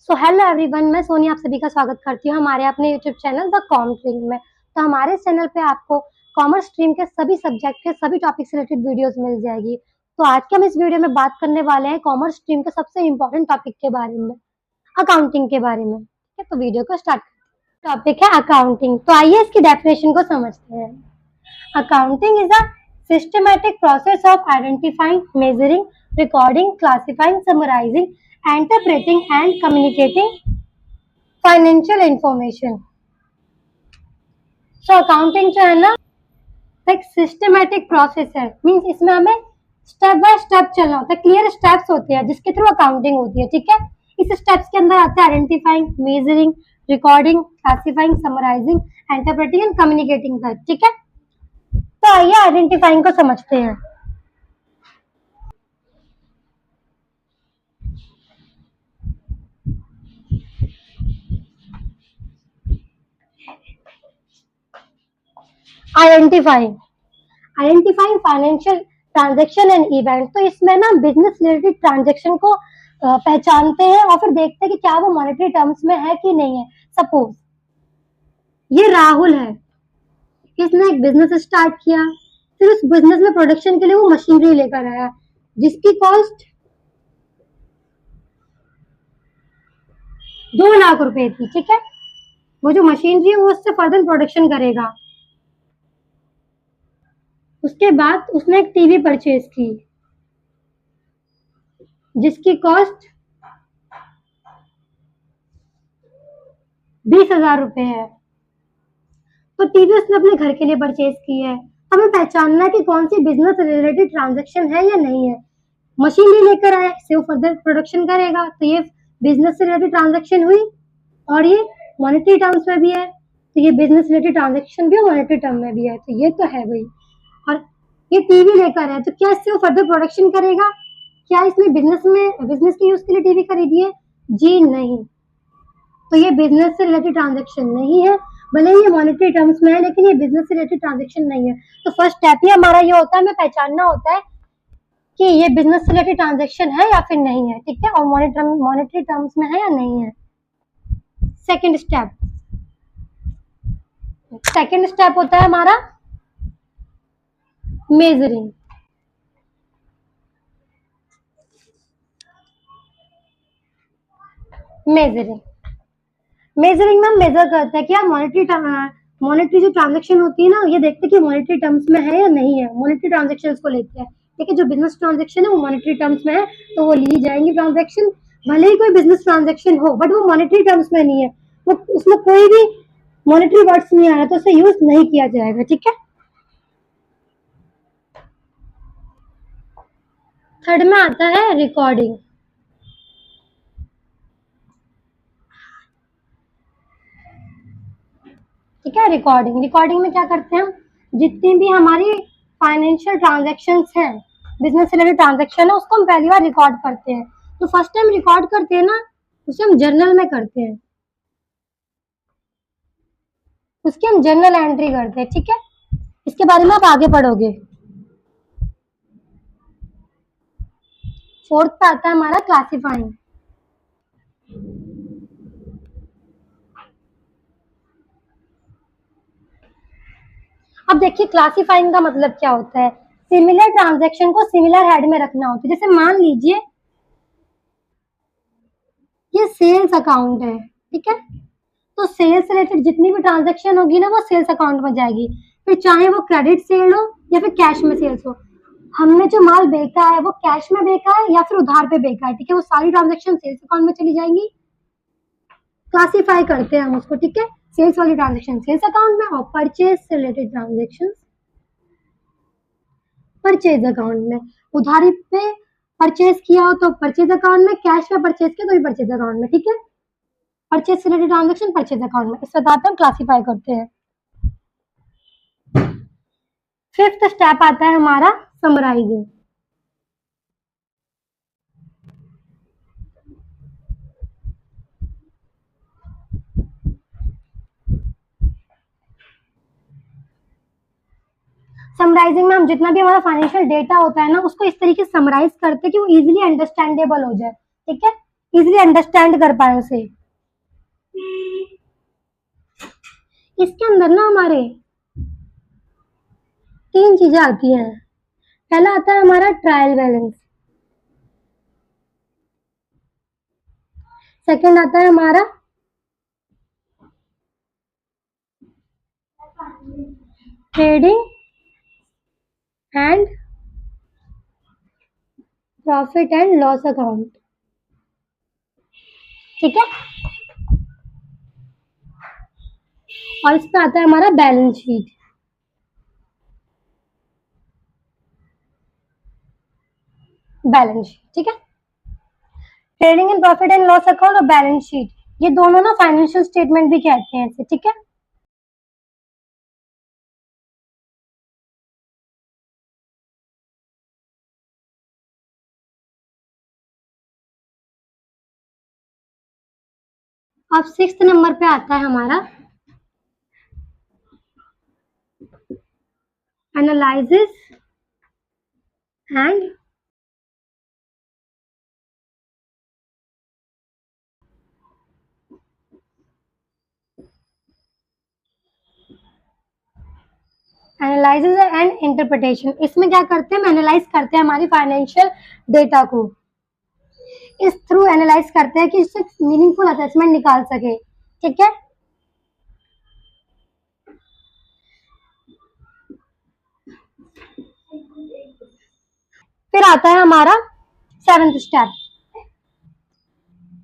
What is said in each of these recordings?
So hello everyone, मैं सोनी आप सभी का स्वागत करती हूँ हमारे अपने YouTube channel the com stream में। तो हमारे चैनल पे आपको कॉमर्स स्ट्रीम के सभी सब्जेक्ट के सभी टॉपिक से रिलेटेड वीडियोस मिल जाएगी। तो आज के हम इस वीडियो में बात करने वाले हैं कॉमर्स स्ट्रीम के सबसे इम्पोर्टेंट टॉपिक के बारे में, अकाउंटिंग के बारे में। ठीक है, तो वीडियो को स्टार्ट करते हैं। टॉपिक है अकाउंटिंग। तो आइए इसकी डेफिनेशन को समझते हैं। Accounting is a systematic process of identifying, measuring, recording, classifying, summarizing, interpreting and communicating financial information. So accounting जो है ना एक सिस्टमेटिक प्रोसेस है, मीन्स इसमें हमें स्टेप बाय स्टेप चलना होता है, क्लियर स्टेप्स होते हैं जिसके थ्रू अकाउंटिंग होती है। ठीक है, इस स्टेप्स के अंदर आता है identifying, measuring, recording, classifying, summarising, interpreting and communicating तक। ठीक है, तो आइए आइडेंटिफाइंग को समझते हैं। Identifying financial transaction and event. तो इसमें ना बिजनेस रिलेटेड ट्रांजैक्शन को पहचानते हैं और फिर देखते हैं कि क्या वो मॉनेटरी टर्म्स में है कि नहीं है। सपोज ये राहुल है, इसने एक बिजनेस स्टार्ट किया, फिर उस बिजनेस में प्रोडक्शन के लिए वो मशीनरी लेकर आया जिसकी कॉस्ट 2 लाख रुपए थी। ठीक है, वो जो मशीनरी है वो उससे फर्दर प्रोडक्शन करेगा। उसके बाद उसने एक टीवी परचेज की जिसकी कॉस्ट 20,000 रुपए है। तो टीवी उसने अपने घर के लिए परचेज की है। हमें पहचानना है कि कौन सी बिजनेस रिलेटेड ट्रांजैक्शन है या नहीं है। मशीनरी लेकर आया, इससे वो फर्दर प्रोडक्शन करेगा, तो ये बिजनेस से रिलेटेड ट्रांजैक्शन हुई और ये मॉनेटरी टर्म्स में भी है, तो ये बिजनेस रिलेटेड ट्रांजैक्शन भी है, मॉनेटरी टर्म में भी है, तो ये तो है भाई। और ये टीवी लेकर है, तो क्या इससे वो फर्दर प्रोडक्शन करेगा? क्या इसने बिजनेस के यूज के लिए टीवी खरीदी है? जी नहीं, तो ये बिजनेस से रिलेटेड ट्रांजैक्शन नहीं है। भले ही ये मॉनेटरी टर्म्स में है लेकिन ये बिजनेस से रिलेटेड ट्रांजैक्शन नहीं है। तो फर्स्ट स्टेप ही हमारा ये होता है, हमें पहचानना होता है कि ये बिजनेस से रिलेटेड ट्रांजैक्शन है या फिर नहीं है। ठीक है, और मॉनेटरी टर्म्स में है या नहीं है। सेकंड स्टेप होता है हमारा मेजरिंग। मेजरिंग में हम मेजर करते हैं कि मॉनेटरी जो ट्रांजैक्शन होती है ना, ये देखते हैं कि मॉनेटरी टर्म्स में है या नहीं है। मॉनेटरी ट्रांजैक्शंस को लेते हैं। ठीक है, जो बिजनेस ट्रांजैक्शन है वो मॉनेटरी टर्म्स में है तो वो ली जाएंगी ट्रांजैक्शन। भले ही कोई बिजनेस ट्रांजैक्शन हो बट वो मॉनेटरी टर्म्स में नहीं है, वो उसमें कोई भी मॉनेटरी वर्ड्स नहीं आ रहा तो उसे यूज नहीं किया जाएगा। ठीक है, थर्ड में आता है रिकॉर्डिंग। ठीक है, रिकॉर्डिंग में क्या करते हैं हम, जितनी भी हमारी फाइनेंशियल ट्रांजैक्शंस हैं, बिजनेस से रिलेटेड ट्रांजैक्शन है, उसको हम पहली बार रिकॉर्ड करते हैं। तो फर्स्ट टाइम रिकॉर्ड करते हैं ना, उसे हम जर्नल में करते हैं, उसकी हम जर्नल एंट्री करते हैं। ठीक है, इसके बारे में आप आगे पढ़ोगे। फोर्थ पे आता है हमारा क्लासिफाइंग। अब देखिए क्लासिफाइंग का मतलब क्या होता है। सिमिलर ट्रांजैक्शन को सिमिलर हेड में रखना होता है। जैसे मान लीजिए ये सेल्स अकाउंट है। ठीक है, तो सेल्स रिलेटेड जितनी भी ट्रांजैक्शन होगी ना वो सेल्स अकाउंट में जाएगी, फिर चाहे वो क्रेडिट सेल हो या फिर कैश में सेल्स हो। हमने जो माल बेचा है वो कैश में बेचा है या फिर उधार पे बेचा है, ठीक है, वो सारी ट्रांजैक्शन सेल्स अकाउंट में चली जाएंगी। क्लासिफाई करते हैं हम उसको। ठीक है, सेल्स वाली ट्रांजैक्शन सेल्स अकाउंट में और परचेज से रिलेटेड ट्रांजैक्शन परचेज अकाउंट में। उधारी पे परचेज किया हो तो परचेज अकाउंट में, कैश में परचेज किया तो भी परचेज अकाउंट में। ठीक है, परचेज से रिलेटेड ट्रांजैक्शन परचेज अकाउंट में। इस प्रकार हम क्लासिफाई करते हैं। फिफ्थ स्टेप आता है हमारा समराइजिंग। समराइजिंग में हम जितना भी हमारा फाइनेंशियल डेटा होता है ना उसको इस तरीके से समराइज करते हैं कि वो इजीली अंडरस्टैंडेबल हो जाए। ठीक है, इजिली अंडरस्टैंड कर पाए उसे। इसके अंदर ना हमारे 3 चीजें आती हैं। पहला आता है हमारा ट्रायल बैलेंस, सेकंड आता है हमारा trading and profit and loss account, ठीक है। और इसमें आता है हमारा बैलेंस शीट। बैलेंस शीट, ठीक है। Trading and profit and loss account और बैलेंस शीट, ये दोनों ना फाइनेंशियल स्टेटमेंट भी कहते हैं इसे, ठीक है। अब 6th नंबर पे आता है हमारा analysis and analysis and interpretation. इसमें क्या करते हैं, हम एनालाइज करते हैं हमारी फाइनेंशियल डेटा को, इस थ्रू एनालाइज करते हैं कि इससे मीनिंगफुल असेसमेंट निकाल सके, ठीक है। फिर आता है हमारा 7th स्टेप।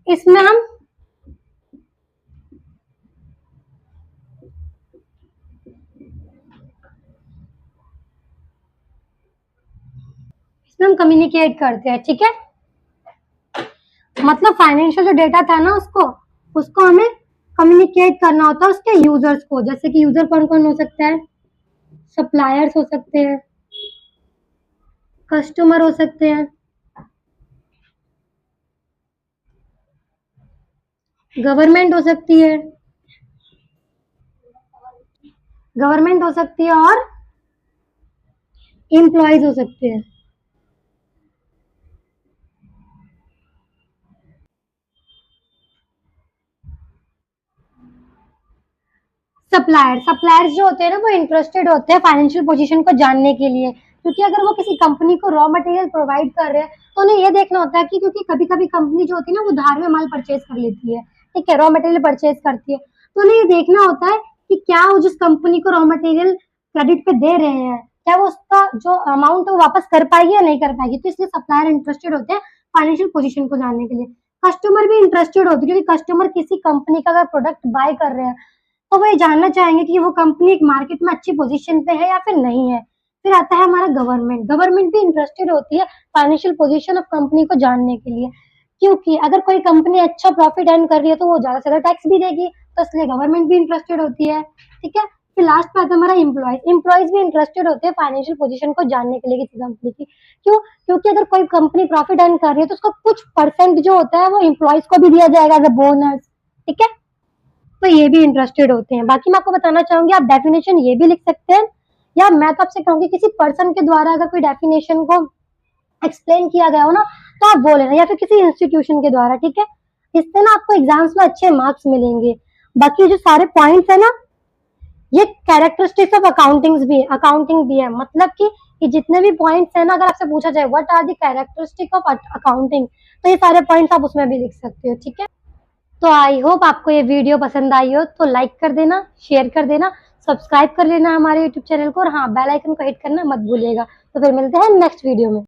इसमें हम कम्युनिकेट करते हैं, ठीक है। मतलब फाइनेंशियल जो डेटा था ना उसको हमें कम्युनिकेट करना होता है उसके यूजर्स को। जैसे कि यूजर कौन कौन हो सकता है, सप्लायर्स हो सकते हैं, कस्टमर हो सकते हैं, गवर्नमेंट हो सकती है, और एम्प्लॉयज हो सकते हैं। सप्लायर्स जो होते हैं ना वो इंटरेस्टेड होते हैं फाइनेंशियल पोजीशन को जानने के लिए, क्योंकि अगर वो किसी कंपनी को रॉ मटेरियल प्रोवाइड कर रहे हैं तो उन्हें ये देखना होता है कि, क्योंकि कभी कभी कंपनी जो होती है ना वो उधार में माल परचेज कर लेती है, ठीक है, रॉ मटेरियल परचेज करती है, तो उन्हें ये देखना होता है कि क्या वो जिस कंपनी को रॉ मटेरियल क्रेडिट पे दे रहे हैं क्या वो उसका जो अमाउंट है वो वापस कर पाएगी या नहीं कर पाएगी। तो इसलिए सप्लायर इंटरेस्टेड होते हैं फाइनेंशियल पोजीशन को जानने के लिए। कस्टमर भी इंटरेस्टेड होते हैं, क्योंकि कस्टमर किसी कंपनी का अगर प्रोडक्ट बाय कर रहे हैं तो वो ये जानना चाहेंगे कि वो कंपनी एक मार्केट में अच्छी पोजीशन पे है या फिर नहीं है। फिर आता है हमारा गवर्नमेंट भी इंटरेस्टेड होती है फाइनेंशियल पोजीशन ऑफ कंपनी को जानने के लिए, क्योंकि अगर कोई कंपनी अच्छा प्रॉफिट अर्न कर रही है तो वो ज्यादा से ज्यादा टैक्स भी देगी, तो इसलिए गवर्नमेंट भी इंटरेस्टेड होती है, ठीक है। फिर लास्ट पे आता है हमारा एम्प्लॉयज भी इंटरेस्टेड होते हैं फाइनेंशियल पोजीशन को जानने के लिए किसी कंपनी की। क्यों? क्योंकि अगर कोई कंपनी प्रॉफिट अर्न कर रही है तो उसका कुछ परसेंट जो होता है वो एम्प्लॉयज को भी दिया जाएगा एज अ बोनस, ठीक है। तो ये भी इंटरेस्टेड होते हैं। बाकी मैं आपको बताना चाहूंगी आप डेफिनेशन ये भी लिख सकते हैं, या मैं तो आपसे कहूंगी किसी पर्सन के द्वारा अगर कोई डेफिनेशन को एक्सप्लेन किया गया हो ना तो आप बोल लेना, या फिर किसी इंस्टीट्यूशन के द्वारा, ठीक है। इससे ना आपको एग्जाम्स में अच्छे मार्क्स मिलेंगे। बाकी जो सारे पॉइंट्स है ना ये कैरेक्टरिस्टिक्स ऑफ अकाउंटिंग भी है, मतलब कि ये जितने भी पॉइंट्स है ना अगर आपसे पूछा जाए what are the characteristic of accounting तो ये सारे पॉइंट्स आप उसमें भी लिख सकते हो, ठीक है। तो आई होप आपको ये वीडियो पसंद आई हो, तो लाइक कर देना, शेयर कर देना, सब्सक्राइब कर लेना हमारे यूट्यूब चैनल को, और हाँ बेल आइकन को हिट करना मत भूलिएगा। तो फिर मिलते हैं नेक्स्ट वीडियो में।